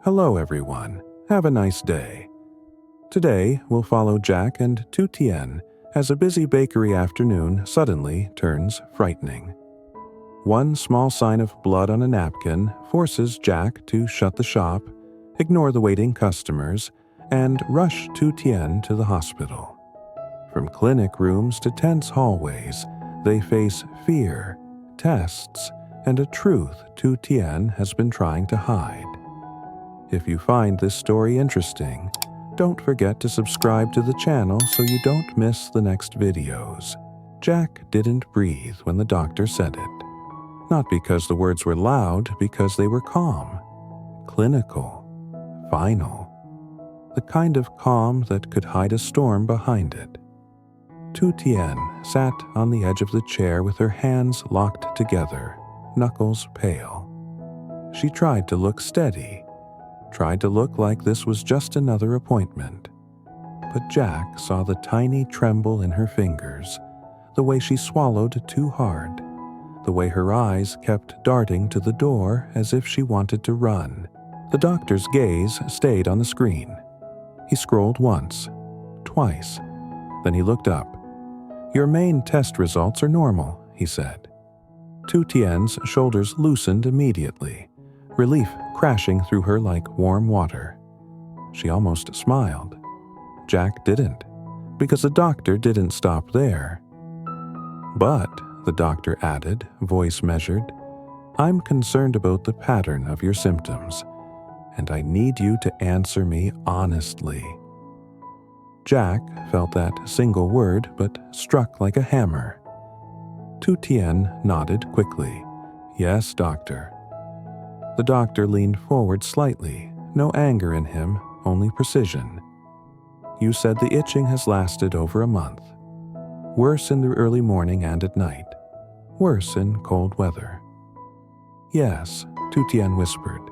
Hello everyone, have a nice day. Today we'll follow Jack and Tutien as a busy bakery afternoon suddenly turns frightening. One small sign of blood on a napkin forces Jack to shut the shop, ignore the waiting customers, and rush Tutien to the hospital. From clinic rooms to tense hallways, they face fear, tests, and a truth Tutien has been trying to hide. If you find this story interesting, don't forget to subscribe to the channel so you don't miss the next videos. Jack didn't breathe when the doctor said it. Not because the words were loud, because they were calm, clinical, final. The kind of calm that could hide a storm behind it. Tutien sat on the edge of the chair with her hands locked together, knuckles pale. She tried to look steady, tried to look like this was just another appointment. But Jack saw the tiny tremble in her fingers, the way she swallowed too hard, the way her eyes kept darting to the door as if she wanted to run. The doctor's gaze stayed on the screen. He scrolled once, twice. Then he looked up. "Your main test results are normal," he said. Tutien's shoulders loosened immediately, relief crashing through her like warm water. She almost smiled. Jack didn't, because the doctor didn't stop there. "But," the doctor added, voice measured, "I'm concerned about the pattern of your symptoms, and I need you to answer me honestly." Jack felt that single word, but struck like a hammer. Tutien nodded quickly. "Yes, doctor." The doctor leaned forward slightly, no anger in him, only precision. "You said the itching has lasted over a month. Worse in the early morning and at night. Worse in cold weather." "Yes," Tutien whispered.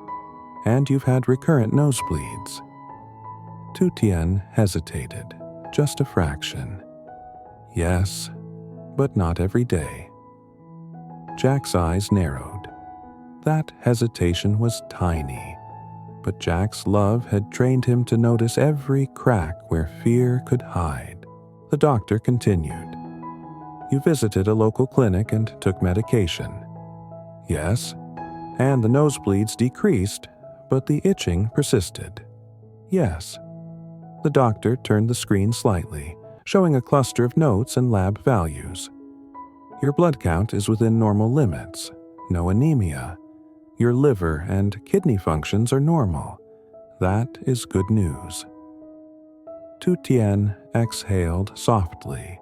"And you've had recurrent nosebleeds." Tutien hesitated, just a fraction. "Yes, but not every day." Jack's eyes narrowed. That hesitation was tiny, but Jack's love had trained him to notice every crack where fear could hide. The doctor continued. "You visited a local clinic and took medication." "Yes." "And the nosebleeds decreased, but the itching persisted." "Yes." The doctor turned the screen slightly, showing a cluster of notes and lab values. "Your blood count is within normal limits. No anemia. Your liver and kidney functions are normal. That is good news." Tutien exhaled softly,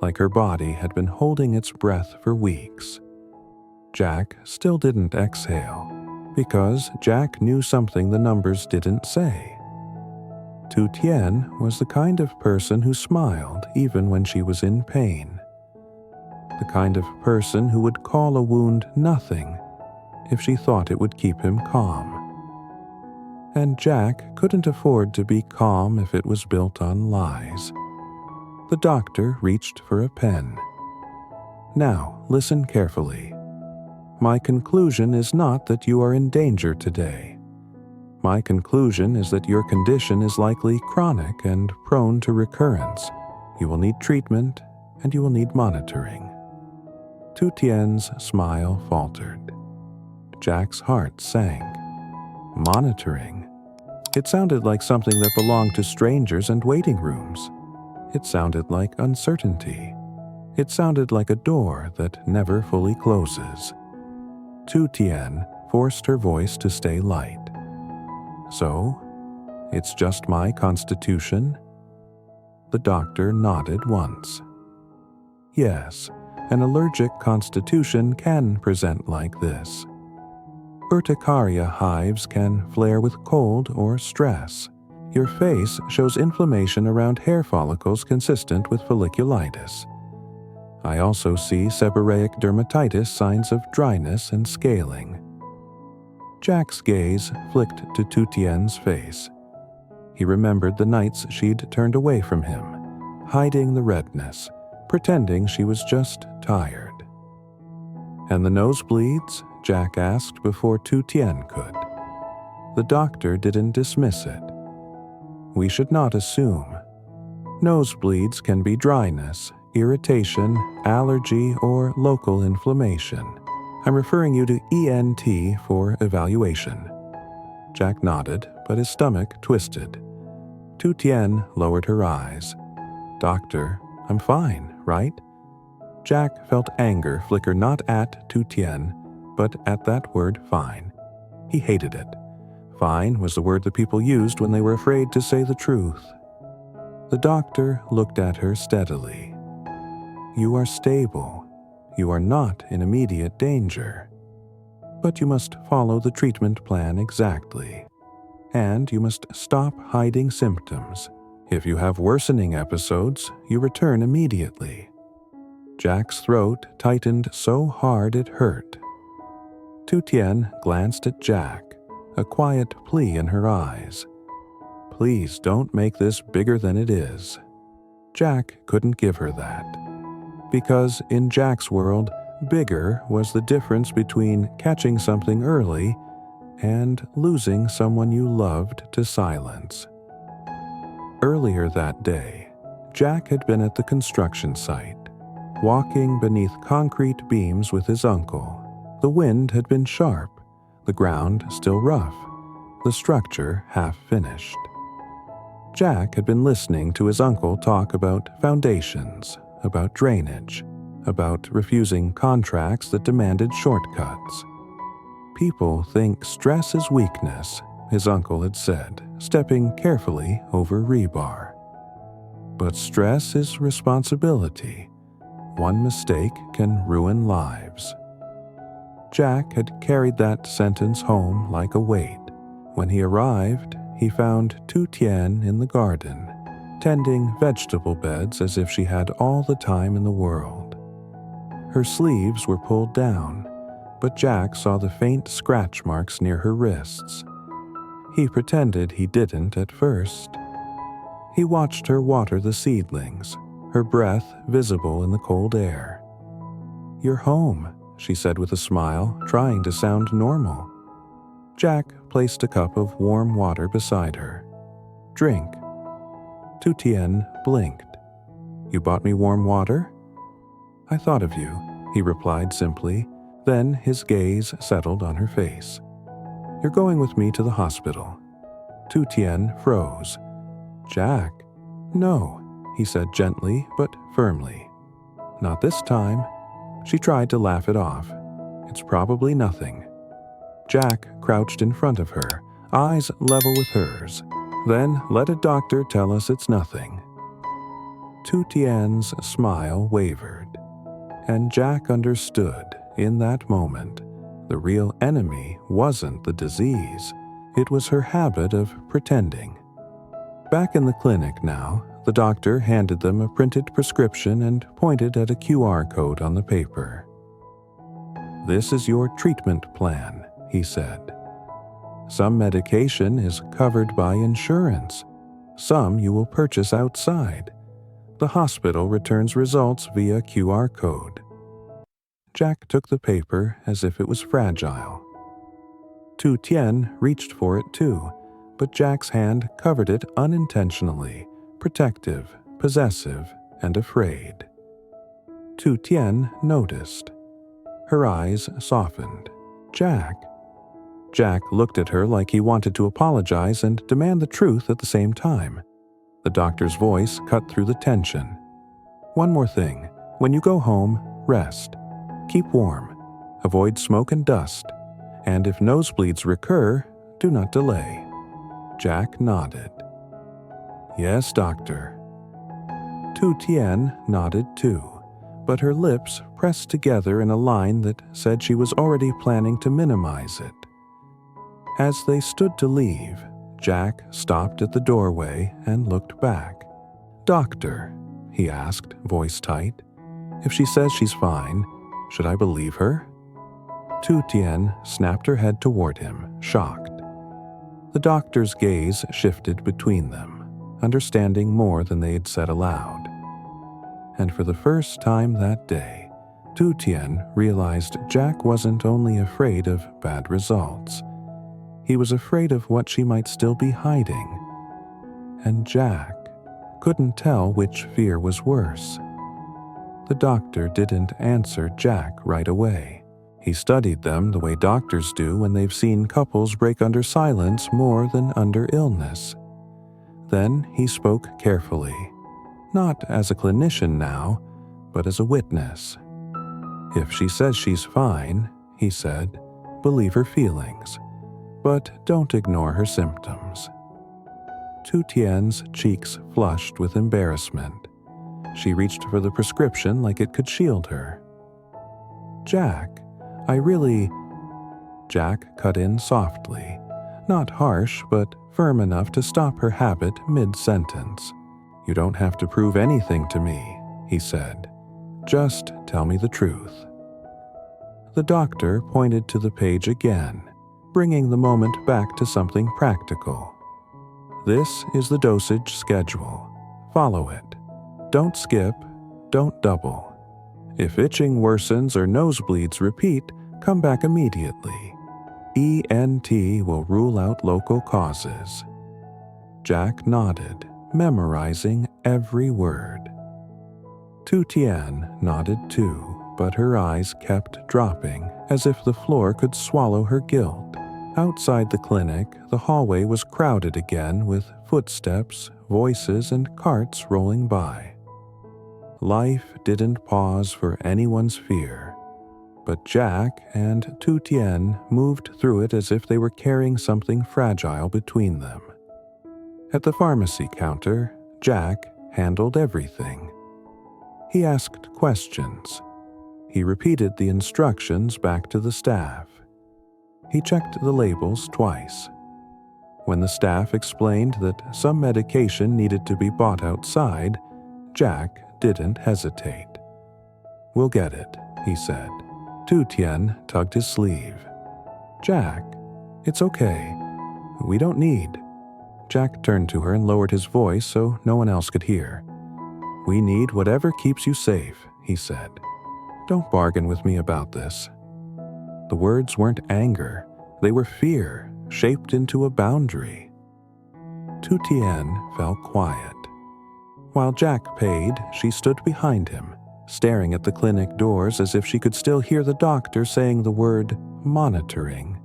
like her body had been holding its breath for weeks. Jack still didn't exhale, because Jack knew something the numbers didn't say. Tutien was the kind of person who smiled even when she was in pain. The kind of person who would call a wound nothing if she thought it would keep him calm. And Jack couldn't afford to be calm if it was built on lies. The doctor reached for a pen. "Now, listen carefully. My conclusion is not that you are in danger today. My conclusion is that your condition is likely chronic and prone to recurrence. You will need treatment, and you will need monitoring." Tutien's smile faltered. Jack's heart sank. Monitoring. It sounded like something that belonged to strangers and waiting rooms. It sounded like uncertainty. It sounded like a door that never fully closes. Tutien forced her voice to stay light. "So, it's just my constitution?" The doctor nodded once. "Yes, an allergic constitution can present like this. Urticaria hives can flare with cold or stress. Your face shows inflammation around hair follicles consistent with folliculitis. I also see seborrheic dermatitis signs of dryness and scaling." Jack's gaze flicked to Tutien's face. He remembered the nights she'd turned away from him, hiding the redness, pretending she was just tired. "And the nosebleeds?" Jack asked before Tutien could. the doctor didn't dismiss it. We should not assume. Nosebleeds can be dryness, irritation, allergy, or local inflammation. I'm referring you to ENT for evaluation. Jack nodded, but his stomach twisted. Tu Tien lowered her eyes. Doctor, I'm fine, right? Jack felt anger flicker not at Tu Tien, but at that word fine. He hated it. Fine was the word that people used when they were afraid to say the truth. The doctor looked at her steadily. You are stable. You are not in immediate danger. But you must follow the treatment plan exactly. And you must stop hiding symptoms. If you have worsening episodes, you return immediately. Jack's throat tightened so hard it hurt. Tu Tien glanced at Jack, a quiet plea in her eyes. Please don't make this bigger than it is. Jack couldn't give her that. Because in Jack's world, bigger was the difference between catching something early and losing someone you loved to silence. Earlier that day, Jack had been at the construction site, walking beneath concrete beams with his uncle. The wind had been sharp, the ground still rough, the structure half finished. Jack had been listening to his uncle talk about foundations, about drainage, about refusing contracts that demanded shortcuts. People think stress is weakness, his uncle had said, stepping carefully over rebar. But stress is responsibility. One mistake can ruin lives. Jack had carried that sentence home like a weight. When he arrived, he found Tu Tien in the garden, tending vegetable beds as if she had all the time in the world. Her sleeves were pulled down, but Jack saw the faint scratch marks near her wrists. He pretended he didn't at first. He watched her water the seedlings, her breath visible in the cold air. You're home, she said with a smile, trying to sound normal. Jack placed a cup of warm water beside her. Drink. Tu Tien blinked. You bought me warm water? I thought of you, he replied simply. Then his gaze settled on her face. You're going with me to the hospital. Tu Tien froze. Jack. No, he said gently but firmly. Not this time. She tried to laugh it off. It's probably nothing. Jack crouched in front of her, eyes level with hers. Then let a doctor tell us it's nothing. Tu Tien's smile wavered, and Jack understood in that moment the real enemy wasn't the disease, it was her habit of pretending. Back in the clinic now, the doctor handed them a printed prescription and pointed at a QR code on the paper. This is your treatment plan, he said. Some medication is covered by insurance. Some you will purchase outside. The hospital returns results via QR code. Jack took the paper as if it was fragile. Tu Tien reached for it too, but Jack's hand covered it unintentionally, protective, possessive, and afraid. Tu Tien noticed. Her eyes softened. Jack. Jack looked at her like he wanted to apologize and demand the truth at the same time. The doctor's voice cut through the tension. One more thing. When you go home, rest. Keep warm. Avoid smoke and dust. And if nosebleeds recur, do not delay. Jack nodded. Yes, doctor. Tu Tien nodded too, but her lips pressed together in a line that said she was already planning to minimize it. As they stood to leave, Jack stopped at the doorway and looked back. Doctor, he asked, voice tight, if she says she's fine, should I believe her? Tu Tien snapped her head toward him, shocked. The doctor's gaze shifted between them, understanding more than they had said aloud. And for the first time that day, Tu Tien realized Jack wasn't only afraid of bad results. He was afraid of what she might still be hiding. And Jack couldn't tell which fear was worse. The doctor didn't answer Jack right away. He studied them the way doctors do when they've seen couples break under silence more than under illness. Then he spoke carefully, not as a clinician now, but as a witness. If she says she's fine, he said, believe her feelings, but don't ignore her symptoms. Tu Tien's cheeks flushed with embarrassment. She reached for the prescription like it could shield her. Jack, Jack cut in softly, not harsh but firm enough to stop her habit mid-sentence. You don't have to prove anything to me, he said. Just tell me the truth. The doctor pointed to the page again, bringing the moment back to something practical. This is the dosage schedule. Follow it. Don't skip, don't double. If itching worsens or nosebleeds repeat, come back immediately. ENT will rule out local causes. Jack nodded, memorizing every word. Tu Tien nodded too, but her eyes kept dropping, as if the floor could swallow her guilt. Outside the clinic, the hallway was crowded again with footsteps, voices, and carts rolling by. Life didn't pause for anyone's fear, but Jack and Tu Tien moved through it as if they were carrying something fragile between them. At the pharmacy counter, Jack handled everything. He asked questions. He repeated the instructions back to the staff. He checked the labels twice. When the staff explained that some medication needed to be bought outside, Jack didn't hesitate. We'll get it, he said. Tu Tien tugged his sleeve. Jack, it's okay. We don't need. Jack turned to her and lowered his voice so no one else could hear. We need whatever keeps you safe, he said. Don't bargain with me about this. The words weren't anger, they were fear, shaped into a boundary. Tu Tien fell quiet. While Jack paid, she stood behind him, staring at the clinic doors as if she could still hear the doctor saying the word monitoring.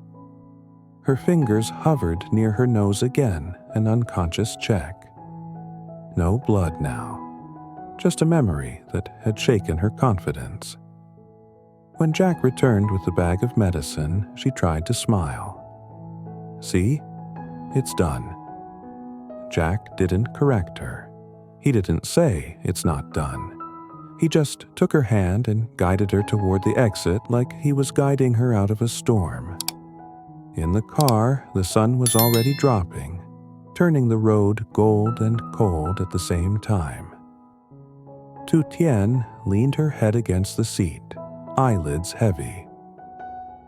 Her fingers hovered near her nose again, an unconscious check. No blood now, just a memory that had shaken her confidence. When Jack returned with the bag of medicine, she tried to smile. See? It's done. Jack didn't correct her. He didn't say it's not done. He just took her hand and guided her toward the exit like he was guiding her out of a storm. In the car, the sun was already dropping, turning the road gold and cold at the same time. Tu Tien leaned her head against the seat, eyelids heavy.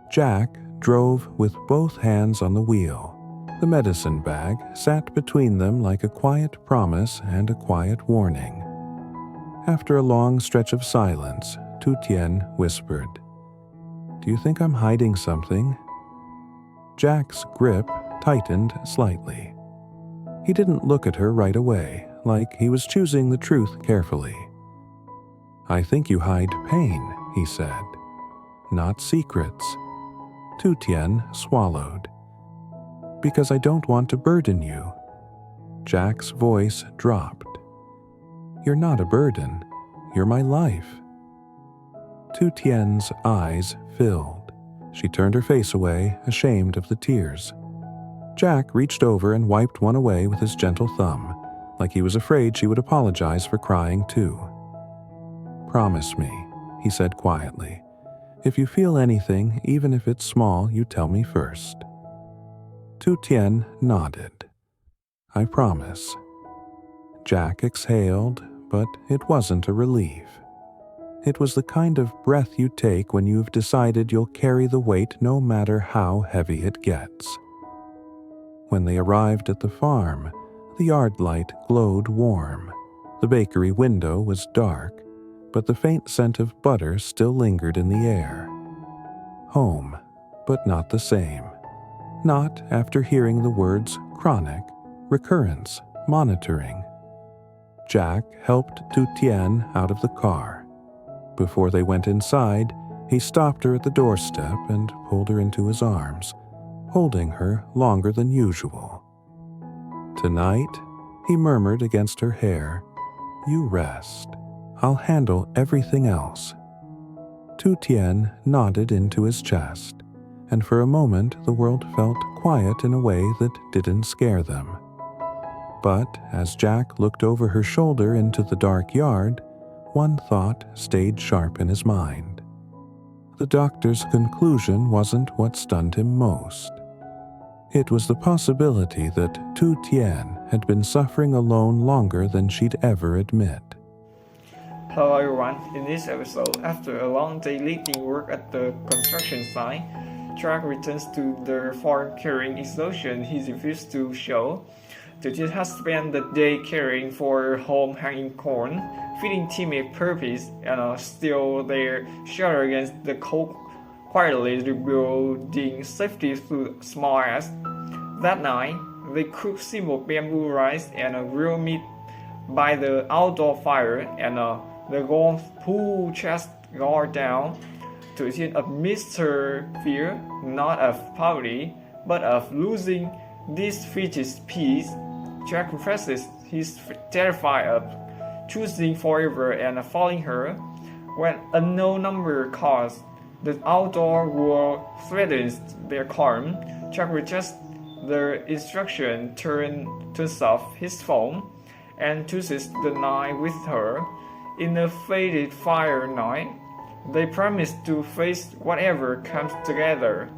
Jack drove with both hands on the wheel. The medicine bag sat between them like a quiet promise and a quiet warning. After a long stretch of silence, Tu Tien whispered, Do you think I'm hiding something? Jack's grip tightened slightly. He didn't look at her right away, like he was choosing the truth carefully. I think you hide pain, he said. Not secrets. Tu Tien swallowed. Because I don't want to burden you. Jack's voice dropped. You're not a burden. You're my life. Tu Tien's eyes filled. She turned her face away, ashamed of the tears. Jack reached over and wiped one away with his gentle thumb, like he was afraid she would apologize for crying too. Promise me, he said quietly. If you feel anything, even if it's small, you tell me first. Tu Tien nodded. I promise. Jack exhaled, but it wasn't a relief. It was the kind of breath you take when you've decided you'll carry the weight no matter how heavy it gets. When they arrived at the farm, the yard light glowed warm. The bakery window was dark, but the faint scent of butter still lingered in the air. Home, but not the same. not after hearing the words chronic, recurrence, monitoring. Jack helped Tu Tien out of the car. Before they went inside, he stopped her at the doorstep and pulled her into his arms, holding her longer than usual. "Tonight," he murmured against her hair, "you rest. I'll handle everything else." Tu Tien nodded into his chest, and for a moment the world felt quiet in a way that didn't scare them. But as Jack looked over her shoulder into the dark yard, one thought stayed sharp in his mind. The doctor's conclusion wasn't what stunned him most. It was the possibility that Tu Tien had been suffering alone longer than she'd ever admit. Hello everyone, in this episode, after a long day leading work at the construction site, Jack returns to the farm carrying exhaustion he refused to show. Tu Tien has spent the day caring for home hanging corn, feeding timid puppies, and still their shelter against the cold, quietly rebuilding safety through small acts. That night, they cooked simple bamboo rice and grilled meat by the outdoor fire, and the gong pulled chest guard down. Tu Tien admits her fear, not of poverty, but of losing this precious piece. Jack confesses he's terrified of choosing forever and following her. When unknown number calls, the outdoor world threatens their calm. Jack rejects the instruction, turns off his phone, and chooses the night with her. In a faded fire night, they promise to face whatever comes together.